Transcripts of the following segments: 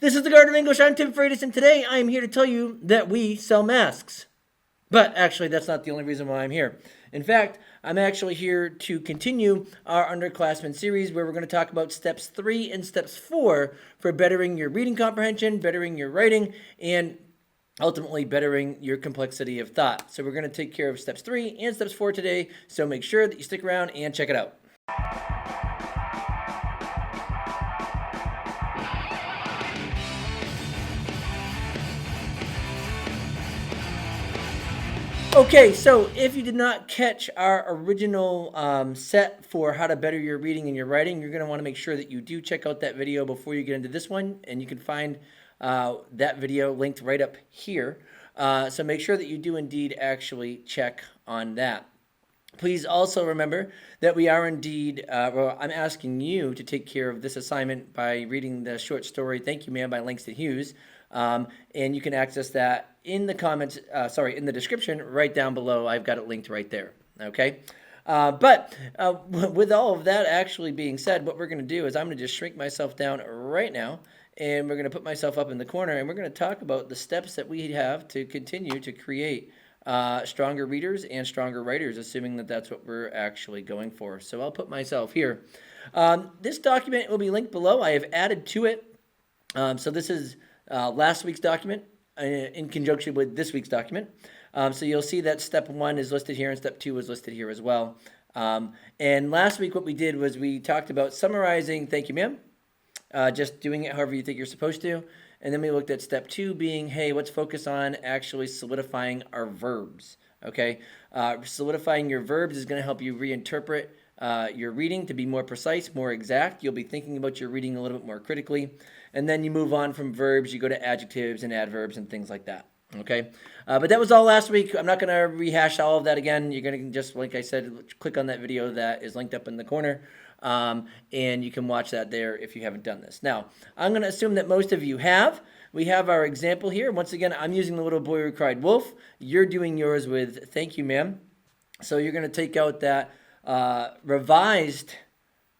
This is the Garden of English. I'm Tim Freitas, and today I am here to tell you that we sell masks. But actually, that's not the only reason why I'm here. In fact, I'm actually here to continue our underclassmen series where we're going to talk about steps 3 and steps 4 for bettering your reading comprehension, bettering your writing, and ultimately bettering your complexity of thought. So we're going to take care of steps 3 and steps 4 today, so make sure that you stick around and check it out. Okay, so if you did not catch our original set for how to better your reading and your writing, you're going to want to make sure that you do check out that video before you get into this one, and you can find that video linked right up here. So make sure that you do indeed actually check on that. Please also remember that we are indeed, I'm asking you to take care of this assignment by reading the short story, Thank You, Ma'am, by Langston Hughes. And you can access that in the comments, in the description right down below. I've got it linked right there, okay? But with all of that actually being said, what we're going to do is I'm going to just shrink myself down right now, and we're going to put myself up in the corner, and we're going to talk about the steps that we have to continue to create stronger readers and stronger writers, assuming that that's what we're actually going for. So I'll put myself here. This document will be linked below. I have added to it. So this is last week's document in conjunction with this week's document. So you'll see that step 1 is listed here and step 2 is listed here as well. And last week what we did was we talked about summarizing Thank You, Ma'am, just doing it however you think you're supposed to. And then we looked at step 2 being, hey, let's focus on actually solidifying our verbs, okay? Solidifying your verbs is going to help you reinterpret your reading to be more precise, more exact. You'll be thinking about your reading a little bit more critically. And then you move on from verbs, you go to adjectives and adverbs and things like that, okay? But that was all last week. I'm not going to rehash all of that again. You're going to just, like I said, click on that video that is linked up in the corner. And you can watch that there if you haven't done this. Now, I'm going to assume that most of you have. We have our example here. Once again, I'm using The Little Boy Who Cried Wolf. You're doing yours with Thank You, Ma'am. So you're going to take out that revised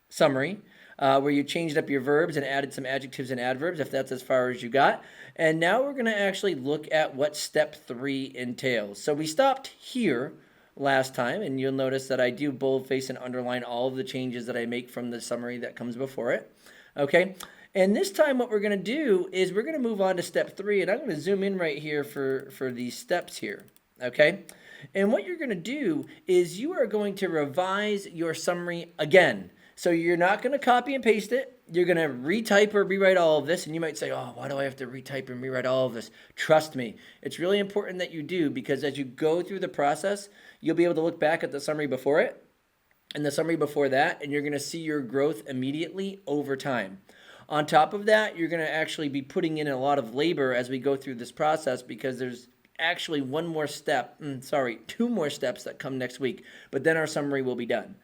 summary where you changed up your verbs and added some adjectives and adverbs, if that's as far as you got. And now we're going to actually look at what step 3 entails. So we stopped here last time, and you'll notice that I do boldface and underline all of the changes that I make from the summary that comes before it. Okay, and this time what we're going to do is we're going to move on to step 3, and I'm going to zoom in right here for these steps here. Okay, and what you're going to do is you are going to revise your summary again. So you're not going to copy and paste it. You're going to retype or rewrite all of this. And you might say, oh, why do I have to retype and rewrite all of this? Trust me, it's really important that you do, because as you go through the process, you'll be able to look back at the summary before it and the summary before that, and you're going to see your growth immediately over time. On top of that, you're going to actually be putting in a lot of labor as we go through this process, because there's actually two more steps that come next week, but then our summary will be done.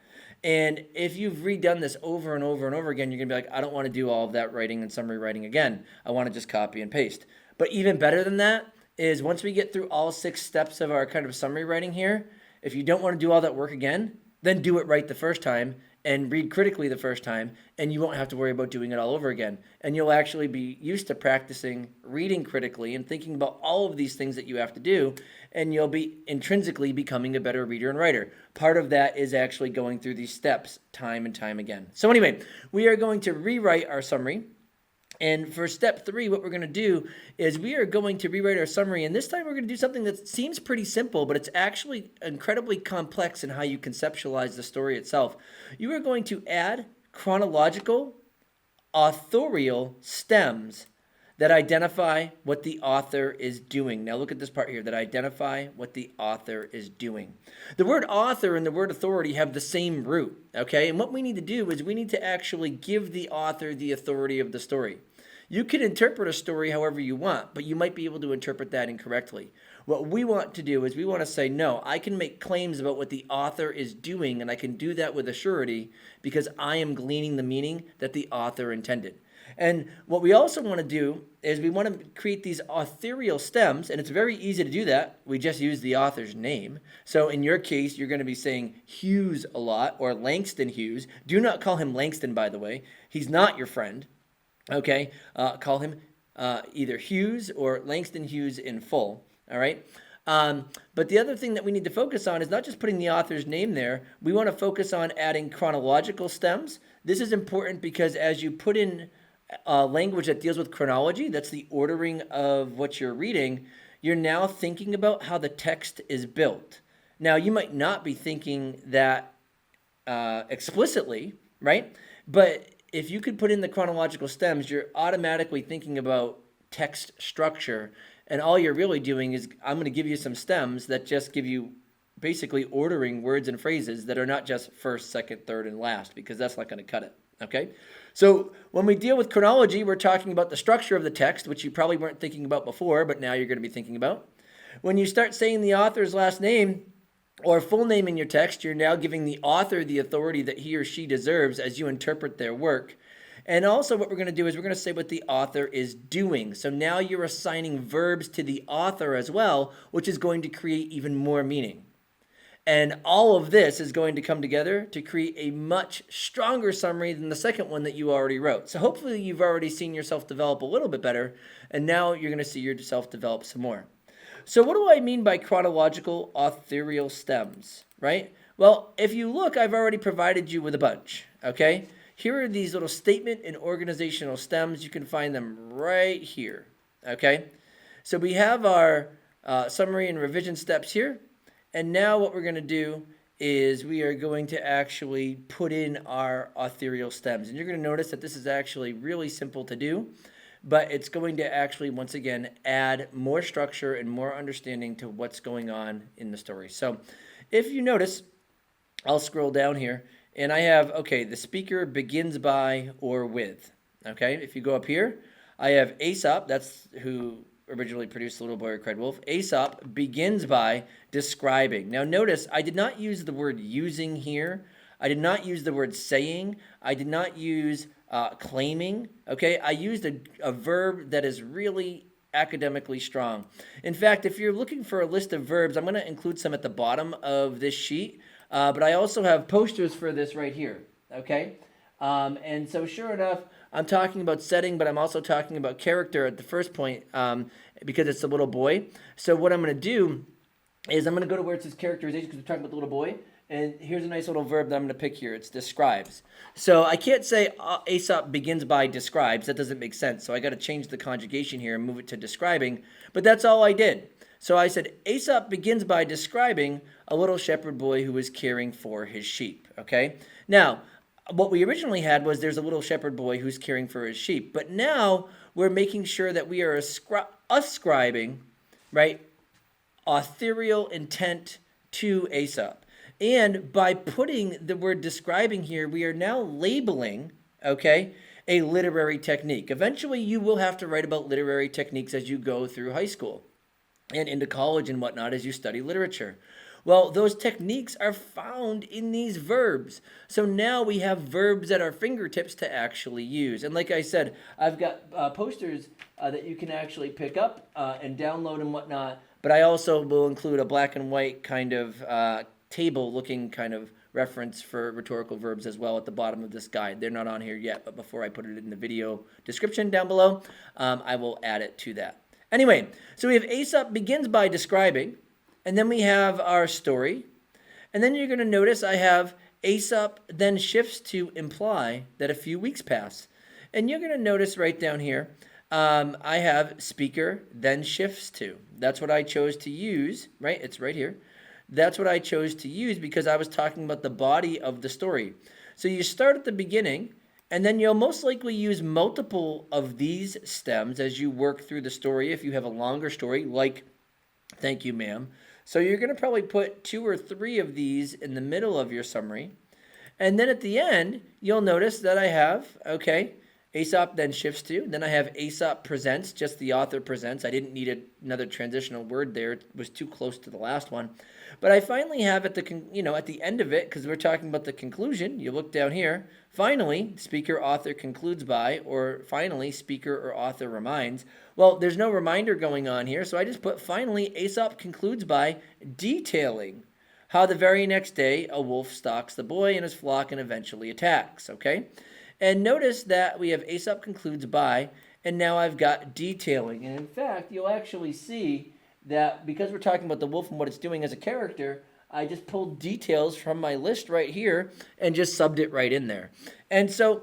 And if you've redone this over and over and over again, you're going to be like, I don't want to do all of that writing and summary writing again. I want to just copy and paste. But even better than that is once we get through all 6 steps of our kind of summary writing here, if you don't want to do all that work again, then do it right the first time and read critically the first time, and you won't have to worry about doing it all over again. And you'll actually be used to practicing reading critically and thinking about all of these things that you have to do, and you'll be intrinsically becoming a better reader and writer. Part of that is actually going through these steps time and time again. So anyway, we are going to rewrite our summary. And for step 3, what we're going to do is we are going to rewrite our summary. And this time we're going to do something that seems pretty simple, but it's actually incredibly complex in how you conceptualize the story itself. You are going to add chronological, authorial stems that identify what the author is doing. Now look at this part here, that identify what the author is doing. The word author and the word authority have the same root, okay? And what we need to do is we need to actually give the author the authority of the story. You can interpret a story however you want, but you might be able to interpret that incorrectly. What we want to do is we want to say, no, I can make claims about what the author is doing, and I can do that with a surety because I am gleaning the meaning that the author intended. And what we also want to do is we want to create these authorial stems, and it's very easy to do that. We just use the author's name. So in your case, you're going to be saying Hughes a lot, or Langston Hughes. Do not call him Langston, by the way. He's not your friend. Okay, call him either Hughes or Langston Hughes in full. All right. But the other thing that we need to focus on is not just putting the author's name there. We want to focus on adding chronological stems. This is important because as you put in language that deals with chronology, that's the ordering of what you're reading, you're now thinking about how the text is built. Now, you might not be thinking that explicitly, right? But if you could put in the chronological stems, you're automatically thinking about text structure. And all you're really doing is, I'm going to give you some stems that just give you basically ordering words and phrases that are not just first, second, third, and last, because that's not going to cut it, okay? So when we deal with chronology, we're talking about the structure of the text, which you probably weren't thinking about before, but now you're going to be thinking about. When you start saying the author's last name or full name in your text, you're now giving the author the authority that he or she deserves as you interpret their work. And also what we're going to do is we're going to say what the author is doing. So now you're assigning verbs to the author as well, which is going to create even more meaning. And all of this is going to come together to create a much stronger summary than the second one that you already wrote. So hopefully you've already seen yourself develop a little bit better, and now you're going to see yourself develop some more. So what do I mean by chronological authorial stems, right? Well, if you look, I've already provided you with a bunch, okay? Here are these little statement and organizational stems. You can find them right here, okay? So we have our summary and revision steps here. And now what we're going to do is we are going to actually put in our authorial stems. And you're going to notice that this is actually really simple to do, but it's going to actually, once again, add more structure and more understanding to what's going on in the story. So if you notice, I'll scroll down here. And I have, okay, the speaker begins by or with, okay? If you go up here, I have Aesop, that's who originally produced The Little Boy Who Cried Wolf. Aesop begins by describing. Now notice, I did not use the word using here. I did not use the word saying. I did not use claiming, okay? I used a verb that is really academically strong. In fact, if you're looking for a list of verbs, I'm going to include some at the bottom of this sheet. But I also have posters for this right here, okay? And so sure enough, I'm talking about setting, but I'm also talking about character at the first point because it's the little boy. So what I'm going to do is I'm going to go to where it says characterization because we're talking about the little boy. And here's a nice little verb that I'm going to pick here. It's describes. So I can't say Aesop begins by describes. That doesn't make sense. So I got to change the conjugation here and move it to describing. But that's all I did. So I said, Aesop begins by describing a little shepherd boy who was caring for his sheep, okay? Now, what we originally had was there's a little shepherd boy who's caring for his sheep. But now we're making sure that we are ascribing, right, authorial intent to Aesop. And by putting the word describing here, we are now labeling, okay, a literary technique. Eventually, you will have to write about literary techniques as you go through high school and into college and whatnot as you study literature. Well, those techniques are found in these verbs. So now we have verbs at our fingertips to actually use. And like I said, I've got posters that you can actually pick up and download and whatnot. But I also will include a black and white kind of table-looking kind of reference for rhetorical verbs as well at the bottom of this guide. They're not on here yet, but before I put it in the video description down below, I will add it to that. Anyway, so we have Aesop begins by describing, and then we have our story. And then you're going to notice I have Aesop then shifts to imply that a few weeks pass. And you're going to notice right down here, I have speaker then shifts to. That's what I chose to use, right? It's right here. That's what I chose to use because I was talking about the body of the story. So you start at the beginning, and then you'll most likely use multiple of these stems as you work through the story if you have a longer story, like, thank you, ma'am. So you're going to probably put 2 or 3 of these in the middle of your summary. And then at the end, you'll notice that I have, okay, Aesop then shifts to. Then I have Aesop presents, just the author presents. I didn't need another transitional word there. It was too close to the last one. But I finally have at the end of it, because we're talking about the conclusion, you look down here, finally, speaker, author concludes by, or finally, speaker or author reminds. Well, there's no reminder going on here, so I just put finally, Aesop concludes by detailing how the very next day a wolf stalks the boy and his flock and eventually attacks, okay? And notice that we have Aesop concludes by, and now I've got detailing. And in fact, you'll actually see that because we're talking about the wolf and what it's doing as a character, I just pulled details from my list right here and just subbed it right in there. And so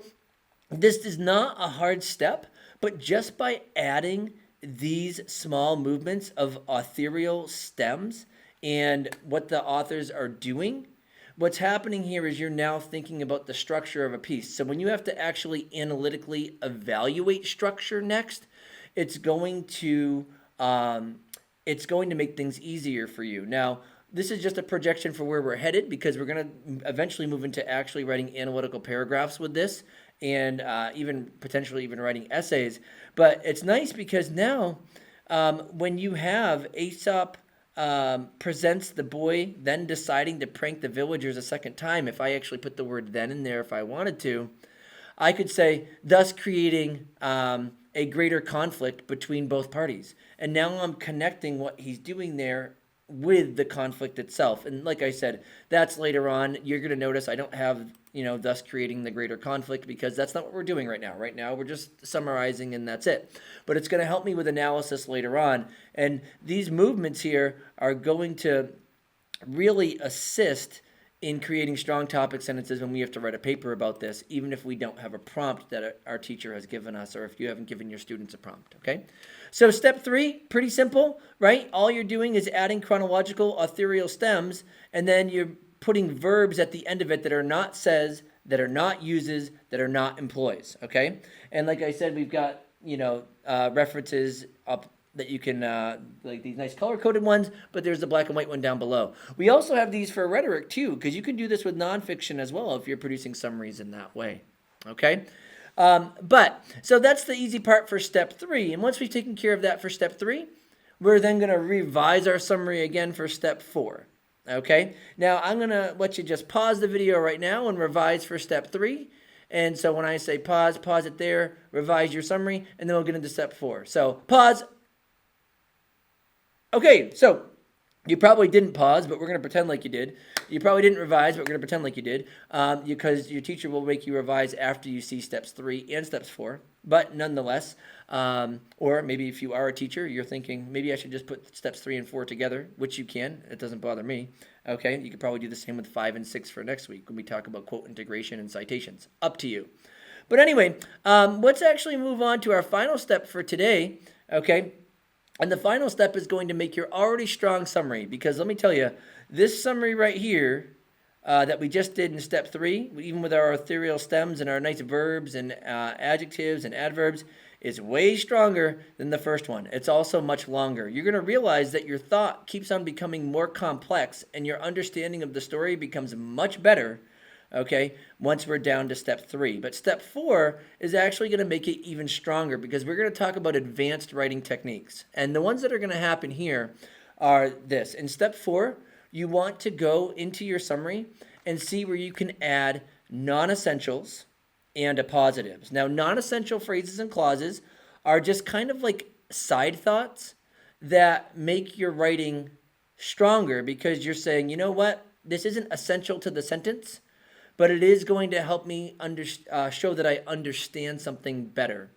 this is not a hard step, but just by adding these small movements of authorial stems and what the authors are doing, what's happening here is you're now thinking about the structure of a piece. So when you have to actually analytically evaluate structure next, it's going to make things easier for you. Now, this is just a projection for where we're headed because we're going to eventually move into actually writing analytical paragraphs with this and even potentially even writing essays. But it's nice because now when you have Aesop presents the boy then deciding to prank the villagers a second time, if I actually put the word then in there if I wanted to, I could say, thus creating a greater conflict between both parties. And now I'm connecting what he's doing there with the conflict itself. And like I said, that's later on. You're going to notice I don't have, thus creating the greater conflict because that's not what we're doing right now. Right now, we're just summarizing and that's it. But it's going to help me with analysis later on. And these movements here are going to really assist in creating strong topic sentences when we have to write a paper about this, even if we don't have a prompt that our teacher has given us, or if you haven't given your students a prompt, okay? So step 3, pretty simple, right? All you're doing is adding chronological authorial stems, and then you're putting verbs at the end of it that are not says, that are not uses, that are not employs, okay? And like I said, we've got, references up that you can, like these nice color-coded ones, but there's the black and white one down below. We also have these for rhetoric too, because you can do this with nonfiction as well if you're producing summaries in that way, okay? So that's the easy part for step 3. And once we've taken care of that for step 3, we're then going to revise our summary again for step 4, okay? Now, I'm going to let you just pause the video right now and revise for step 3. And so when I say pause it there, revise your summary, and then we'll get into step 4. So pause. Okay, so you probably didn't pause, but we're going to pretend like you did. You probably didn't revise, but we're going to pretend like you did, because your teacher will make you revise after you see steps 3 and steps 4. But nonetheless, or maybe if you are a teacher, you're thinking, maybe I should just put steps 3 and 4 together, which you can. It doesn't bother me. Okay, you could probably do the same with 5 and 6 for next week when we talk about quote integration and citations. Up to you. But anyway, let's actually move on to our final step for today, okay? And the final step is going to make your already strong summary, because let me tell you, this summary right here that we just did in step 3, even with our authorial stems and our nice verbs and adjectives and adverbs, is way stronger than the first one. It's also much longer. You're going to realize that your thought keeps on becoming more complex and your understanding of the story becomes much better, okay, once we're down to step 3. But step 4 is actually going to make it even stronger because we're going to talk about advanced writing techniques. And the ones that are going to happen here are this. In step 4, you want to go into your summary and see where you can add non-essentials and appositives. Now, non-essential phrases and clauses are just kind of like side thoughts that make your writing stronger because you're saying, you know what, this isn't essential to the sentence, but it is going to help me show that I understand something better.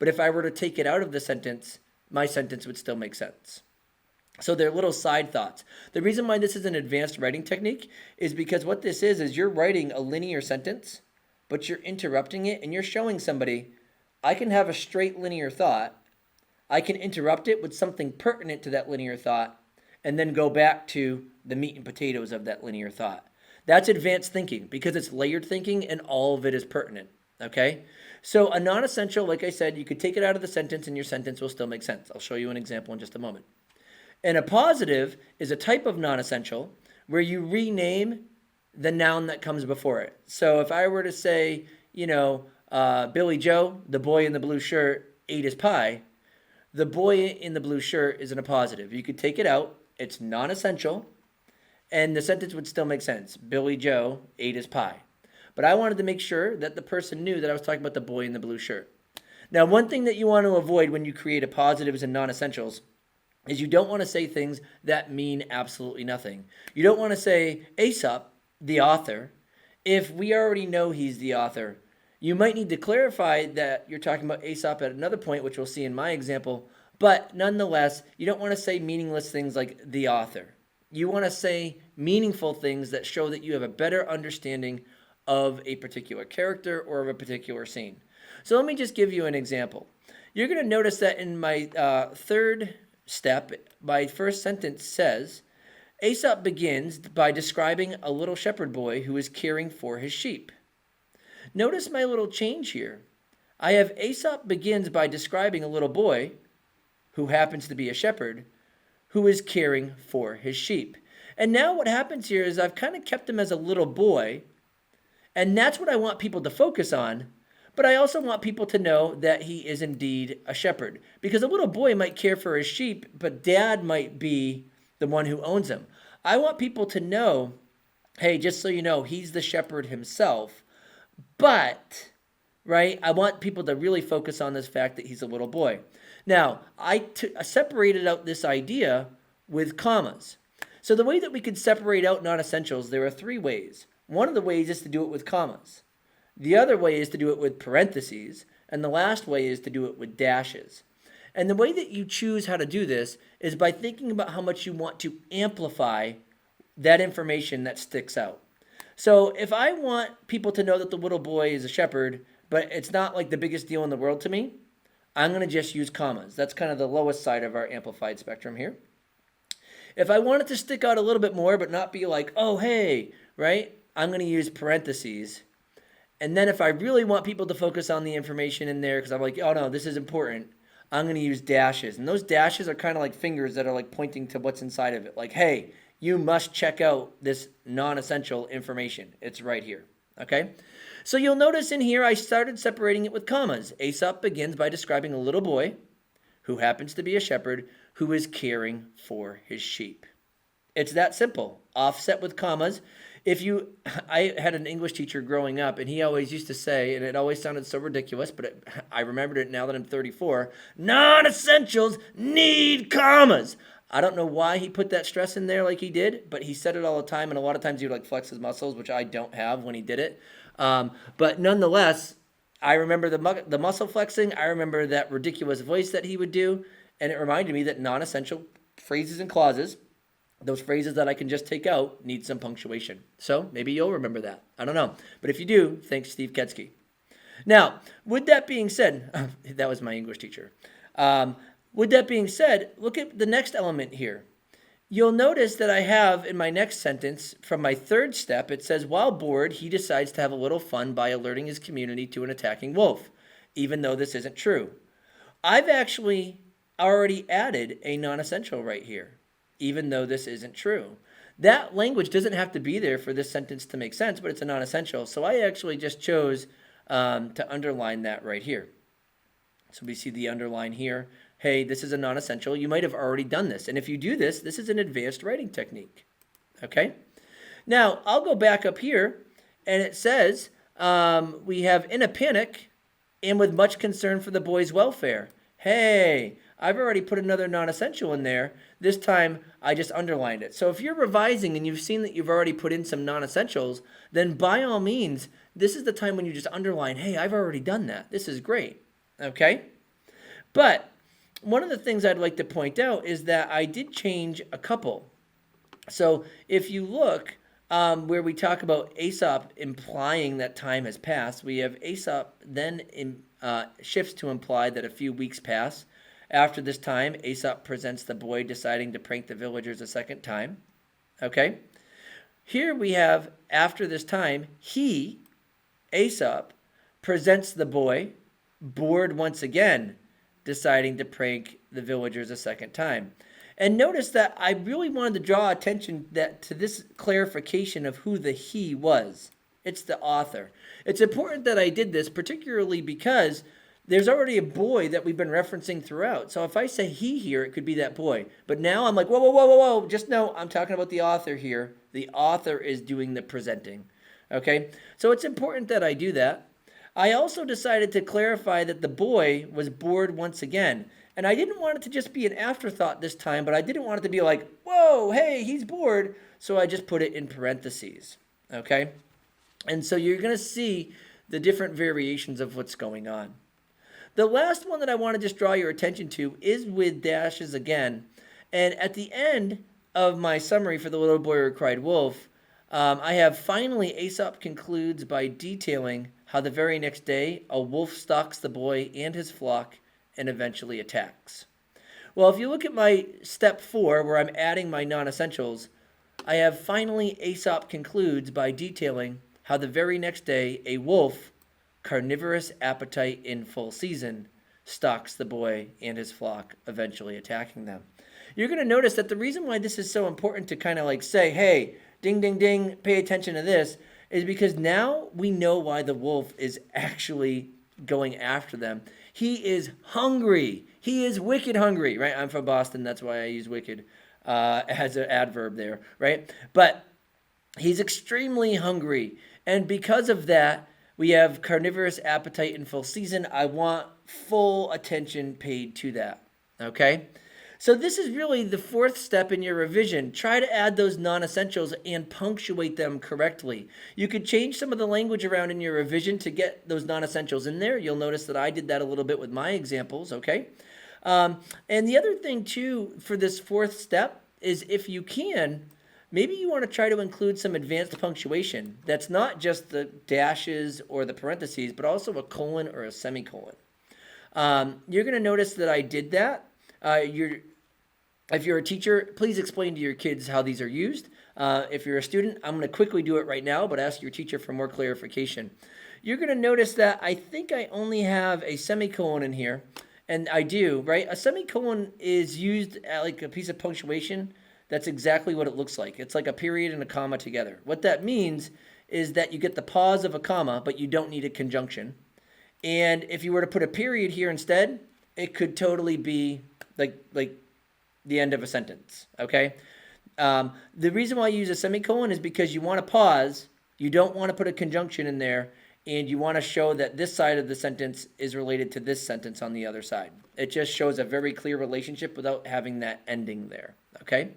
But if I were to take it out of the sentence, my sentence would still make sense. So they're little side thoughts. The reason why this is an advanced writing technique is because what this is you're writing a linear sentence, but you're interrupting it and you're showing somebody, I can have a straight linear thought, I can interrupt it with something pertinent to that linear thought, and then go back to the meat and potatoes of that linear thought. That's advanced thinking because it's layered thinking and all of it is pertinent, okay? So a non-essential, like I said, you could take it out of the sentence and your sentence will still make sense. I'll show you an example in just a moment. And a positive is a type of non-essential where you rename the noun that comes before it. So if I were to say, Billy Joe, the boy in the blue shirt, ate his pie, the boy in the blue shirt is in a positive. You could take it out. It's non-essential. And the sentence would still make sense. Billy Joe ate his pie. But I wanted to make sure that the person knew that I was talking about the boy in the blue shirt. Now, one thing that you want to avoid when you create a positives and non-essentials is you don't want to say things that mean absolutely nothing. You don't want to say Aesop, the author, if we already know he's the author. You might need to clarify that you're talking about Aesop at another point, which we'll see in my example, but nonetheless, you don't want to say meaningless things like the author. You want to say meaningful things that show that you have a better understanding of a particular character or of a particular scene. So let me just give you an example. You're going to notice that in my third step, my first sentence says, Aesop begins by describing a little shepherd boy who is caring for his sheep. Notice my little change here. I have Aesop begins by describing a little boy who happens to be a shepherd who is caring for his sheep. And now what happens here is I've kind of kept him as a little boy, and that's what I want people to focus on. But I also want people to know that he is indeed a shepherd, because a little boy might care for his sheep, but dad might be the one who owns them. I want people to know, hey, just so you know, he's the shepherd himself. But, right, I want people to really focus on this fact that he's a little boy. Now, I separated out this idea with commas. So the way that we could separate out non-essentials, there are three ways. One of the ways is to do it with commas. The other way is to do it with parentheses. And the last way is to do it with dashes. And the way that you choose how to do this is by thinking about how much you want to amplify that information that sticks out. So if I want people to know that the little boy is a shepherd, but it's not like the biggest deal in the world to me, I'm going to just use commas. That's kind of the lowest side of our amplified spectrum here. If I want it to stick out a little bit more, but not be like, oh, hey, right? I'm going to use parentheses. And then if I really want people to focus on the information in there, because I'm like, oh, no, this is important, I'm going to use dashes. And those dashes are kind of like fingers that are like pointing to what's inside of it. Like, hey, you must check out this non-essential information. It's right here, okay? So you'll notice in here I started separating it with commas. Aesop begins by describing a little boy who happens to be a shepherd who is caring for his sheep. It's that simple. Offset with commas. I had an English teacher growing up, and he always used to say, and it always sounded so ridiculous, but I remembered it now that I'm 34, non-essentials need commas. I don't know why he put that stress in there like he did, but he said it all the time, and a lot of times he would like flex his muscles, which I don't have when he did it. But nonetheless, I remember the muscle flexing. I remember that ridiculous voice that he would do, and it reminded me that non-essential phrases and clauses, those phrases that I can just take out, need some punctuation. So maybe you'll remember that. I don't know. But if you do, thanks Steve Ketsky. Now, with that being said, that was my English teacher. With that being said, look at the next element here. You'll notice that I have in my next sentence from my third step, it says, while bored, he decides to have a little fun by alerting his community to an attacking wolf, even though this isn't true. I've actually already added a non-essential right here, even though this isn't true. That language doesn't have to be there for this sentence to make sense, but it's a non-essential. So I actually just chose to underline that right here. So we see the underline here. Hey, this is a non-essential. You might have already done this. And if you do this, this is an advanced writing technique. Okay? Now, I'll go back up here, and it says, we have in a panic and with much concern for the boy's welfare. Hey, I've already put another non-essential in there. This time, I just underlined it. So if you're revising and you've seen that you've already put in some non-essentials, then by all means, this is the time when you just underline, hey, I've already done that. This is great. Okay? But one of the things I'd like to point out is that I did change a couple. So if you look where we talk about Aesop implying that time has passed, we have Aesop then shifts to imply that a few weeks pass. After this time, Aesop presents the boy deciding to prank the villagers a second time. Okay? Here we have, after this time, he, Aesop, presents the boy, bored once again, deciding to prank the villagers a second time. And notice that I really wanted to draw attention to this clarification of who the he was. It's the author. It's important that I did this, particularly because there's already a boy that we've been referencing throughout. So if I say he here, it could be that boy. But now I'm like, whoa, whoa, whoa, whoa, whoa. Just know I'm talking about the author here. The author is doing the presenting. Okay? So it's important that I do that. I also decided to clarify that the boy was bored once again. And I didn't want it to just be an afterthought this time, but I didn't want it to be like, whoa, hey, he's bored. So I just put it in parentheses. Okay? And so you're going to see the different variations of what's going on. The last one that I want to just draw your attention to is with dashes again. And at the end of my summary for The Little Boy Who Cried Wolf, I have finally Aesop concludes by detailing how the very next day a wolf stalks the boy and his flock and eventually attacks. Well, if you look at my step 4, where I'm adding my non-essentials, I have finally Aesop concludes by detailing how the very next day a wolf, carnivorous appetite in full season, stalks the boy and his flock, eventually attacking them. You're going to notice that the reason why this is so important to kind of like say, hey, ding, ding, ding, pay attention to this, is because now we know why the wolf is actually going after them. He is hungry. He is wicked hungry, right? I'm from Boston. That's why I use wicked as an adverb there, right? But he's extremely hungry. And because of that, we have carnivorous appetite in full season. I want full attention paid to that, okay? So this is really the 4th step in your revision. Try to add those non-essentials and punctuate them correctly. You could change some of the language around in your revision to get those non-essentials in there. You'll notice that I did that a little bit with my examples, okay? And the other thing, too, for this 4th step is if you can, maybe you want to try to include some advanced punctuation. That's not just the dashes or the parentheses, but also a colon or a semicolon. You're going to notice that I did that. If you're a teacher, please explain to your kids how these are used. If you're a student, I'm going to quickly do it right now, but ask your teacher for more clarification. You're going to notice that I think I only have a semicolon in here, and I do, right? A semicolon is used like a piece of punctuation. That's exactly what it looks like. It's like a period and a comma together. What that means is that you get the pause of a comma, but you don't need a conjunction. And if you were to put a period here instead, it could totally be like the end of a sentence, okay? The reason why I use a semicolon is because you want to pause, you don't want to put a conjunction in there, and you want to show that this side of the sentence is related to this sentence on the other side. It just shows a very clear relationship without having that ending there, okay?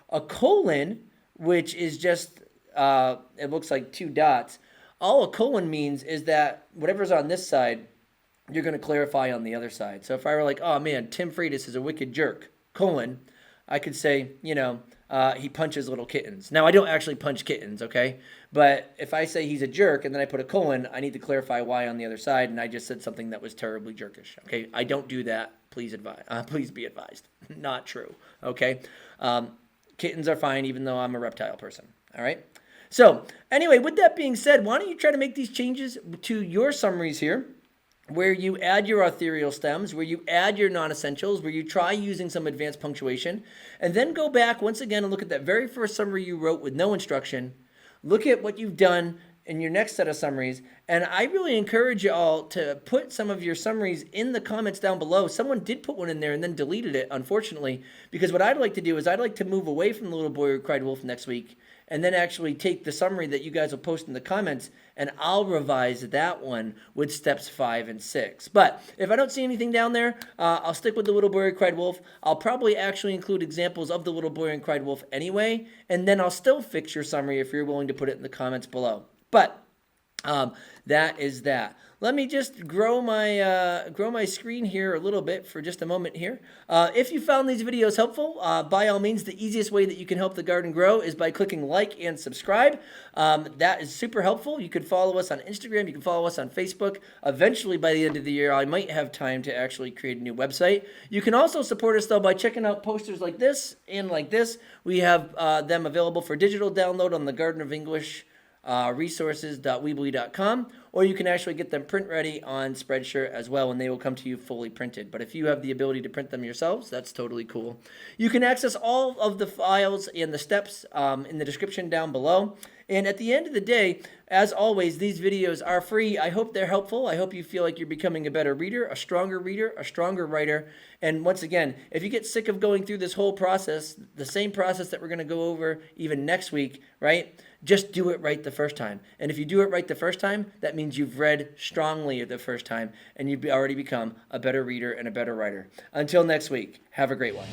A colon, which is just, it looks like 2 dots, all a colon means is that whatever's on this side, you're going to clarify on the other side. So if I were like, oh man, Tim Freitas is a wicked jerk, colon, I could say, he punches little kittens. Now, I don't actually punch kittens, okay? But if I say he's a jerk and then I put a colon, I need to clarify why on the other side, and I just said something that was terribly jerkish, okay? I don't do that. Please be advised. Not true, okay? Kittens are fine, even though I'm a reptile person, all right? So anyway, with that being said, why don't you try to make these changes to your summaries here, where you add your authorial stems, where you add your non-essentials, where you try using some advanced punctuation, and then go back once again and look at that very first summary you wrote with no instruction. Look at what you've done in your next set of summaries, and I really encourage you all to put some of your summaries in the comments down below. Someone did put one in there and then deleted it, unfortunately, because what I'd like to do is I'd like to move away from The Little Boy Who Cried Wolf next week and then actually take the summary that you guys will post in the comments, and I'll revise that one with steps 5 and 6. But if I don't see anything down there, I'll stick with The Little Boy Who Cried Wolf. I'll probably actually include examples of The Little Boy Who Cried Wolf anyway, and then I'll still fix your summary if you're willing to put it in the comments below. But that is that. Let me just grow my screen here a little bit for just a moment here. If you found these videos helpful, by all means, the easiest way that you can help the garden grow is by clicking like and subscribe. That is super helpful. You can follow us on Instagram. You can follow us on Facebook. Eventually, by the end of the year, I might have time to actually create a new website. You can also support us, though, by checking out posters like this and like this. We have them available for digital download on the Garden of English resources.weebly.com, or you can actually get them print ready on Spreadshirt as well, and they will come to you fully printed. But if you have the ability to print them yourselves, that's totally cool. You can access all of the files and the steps in the description down below. And at the end of the day, as always, these videos are free. I hope they're helpful. I hope you feel like you're becoming a better reader, a stronger writer. And once again, if you get sick of going through this whole process, the same process that we're going to go over even next week, right? Just do it right the first time. And if you do it right the first time, that means you've read strongly the first time, and you've already become a better reader and a better writer. Until next week, have a great one.